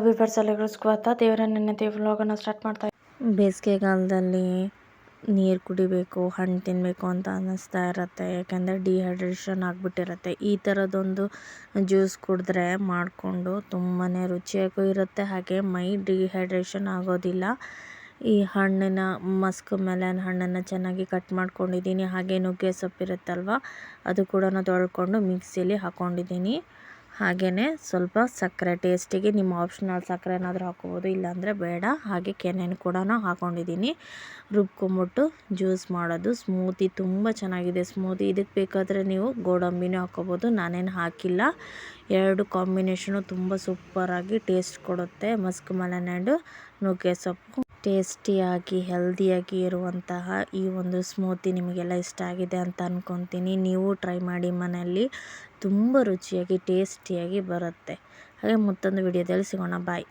Viewers ಎಲ್ಲರಿಗೂ ಸ್ವಾಗತ. ದೇವರ ನೆನ್ನೆತೆ ವ್ಲಾಗನ್ನು ಸ್ಟಾರ್ಟ್ ಮಾಡ್ತಾ ಬೇಸಿಗೆಗಾಲದಲ್ಲಿ ನೀರು ಕುಡಿಬೇಕು, ಹಣ್ಣು ತಿನ್ನಬೇಕು ಅಂತ ಅನ್ನಿಸ್ತಾ ಇರುತ್ತೆ. ಯಾಕೆಂದರೆ ಡಿಹೈಡ್ರೇಷನ್ ಆಗಿಬಿಟ್ಟಿರುತ್ತೆ. ಈ ಥರದೊಂದು ಜ್ಯೂಸ್ ಕುಡಿದ್ರೆ ಮಾಡಿಕೊಂಡು ತುಂಬಾ ರುಚಿಯಾಗೂ ಇರುತ್ತೆ, ಹಾಗೆ ಮೈ ಡಿಹೈಡ್ರೇಷನ್ ಆಗೋದಿಲ್ಲ. ಈ ಹಣ್ಣಿನ ಮಸ್ಕ್ ಮೆಲನ್ ಹಣ್ಣನ್ನು ಚೆನ್ನಾಗಿ ಕಟ್ ಮಾಡ್ಕೊಂಡಿದ್ದೀನಿ. ಹಾಗೆ ನುಗ್ಗೆ ಸೊಪ್ಪಿರುತ್ತಲ್ವ, ಅದು ಕೂಡ ತೊಳ್ಕೊಂಡು ಮಿಕ್ಸಿಲಿ ಹಾಕ್ಕೊಂಡಿದ್ದೀನಿ. ಹಾಗೆಯೇ ಸ್ವಲ್ಪ ಸಕ್ಕರೆ ಟೇಸ್ಟಿಗೆ ನಿಮ್ಮ ಆಪ್ಷನಲ್ ಸಕ್ಕರೆ ಏನಾದರೂ ಹಾಕ್ಕೋಬೋದು, ಇಲ್ಲಾಂದರೆ ಬೇಡ. ಹಾಗೆ ಕೆನೆಯನ್ನು ಕೂಡ ಹಾಕ್ಕೊಂಡಿದ್ದೀನಿ. ರುಬ್ಕೊಂಬಿಟ್ಟು ಜ್ಯೂಸ್ ಮಾಡೋದು. ಸ್ಮೂತಿ ತುಂಬ ಚೆನ್ನಾಗಿದೆ ಸ್ಮೂತಿ. ಇದಕ್ಕೆ ಬೇಕಾದರೆ ನೀವು ಗೋಡಂಬಿನೂ ಹಾಕ್ಕೋಬೋದು, ನಾನೇನು ಹಾಕಿಲ್ಲ. ಎರಡು ಕಾಂಬಿನೇಷನು ತುಂಬ ಸೂಪರಾಗಿ ಟೇಸ್ಟ್ ಕೊಡುತ್ತೆ. ಮಸ್ಕ್ ಮೆಲನ್ ಆ್ಯಂಡ್ ನುಗ್ಗೆ ಸೊಪ್ಪು. ಟೇಸ್ಟಿಯಾಗಿ ಹೆಲ್ದಿಯಾಗಿ ಇರುವಂತಹ ಈ ಒಂದು ಸ್ಮೂತಿ ನಿಮಗೆಲ್ಲ ಇಷ್ಟ ಆಗಿದೆ ಅಂತ ಅಂದ್ಕೊತೀನಿ. ನೀವು ಟ್ರೈ ಮಾಡಿ ಮನೆಯಲ್ಲಿ, ತುಂಬ ರುಚಿಯಾಗಿ ಟೇಸ್ಟಿಯಾಗಿ ಬರುತ್ತೆ. ಹಾಗೆ ಮತ್ತೊಂದು ವಿಡಿಯೋದಲ್ಲಿ ಸಿಗೋಣ. ಬಾಯ್.